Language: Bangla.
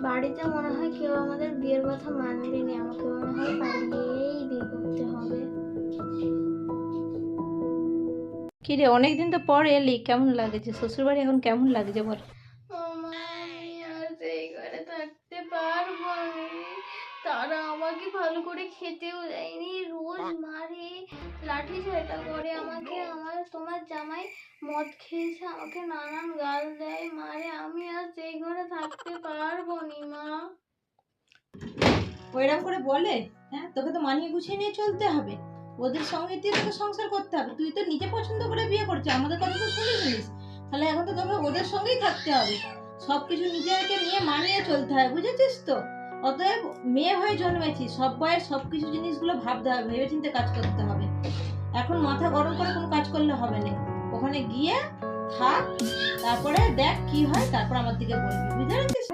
বাড়িতে মনে হয় কেউ আমাদের বিয়ের কথা মানবেনি, আমাকে মনে হয় পালিয়েই বিয়ে করতে হবে। কি রে, অনেকদিন তো পর এলি, কেমন লাগছে শ্বশুরবাড়ি? এখন কেমন লাগছে বল? আমি আর সেই ঘরে থাকতে পারবো না। তারা আমাকে ভালো করে খেতেও দেয়নি, রোজ মারে, লাঠি ঝাঁটা করে আমাকে। তোমার জামাই মদ খেয়েছে, আমাকে নানান গাল দেয়, মারে। আমি আর সেই ঘরে থাকতে পারবো নি মা। ওইরকম করে বলে? হ্যাঁ, তোকে তো মানিয়ে গুছিয়ে নিয়ে চলতে হবে। ওদের সঙ্গে তুই তো সংসার করতে হবে। তুই তো নিজে পছন্দ করে বিয়ে করছিস, আমাদের কথা তো শুনিস। তাহলে এখন তো তোকে ওদের সঙ্গেই থাকতে হবে, সবকিছু নিজেকে নিয়ে মানিয়ে চলতে হয়, বুঝেছিস তো? অতএব মেয়ে হয়ে জন্মেছিস, সব বয়স সবকিছু জিনিসগুলো ভাবতে হবে, ভেবেচিন্তে কাজ করতে হবে। এখন মাথা গরম করে কোনো কাজ করলে হবে না। ওখানে গিয়ে থাক, তারপরে দেখ কি হয়, তারপর আমার দিকে বলবি, বুঝতে পেরেছিস?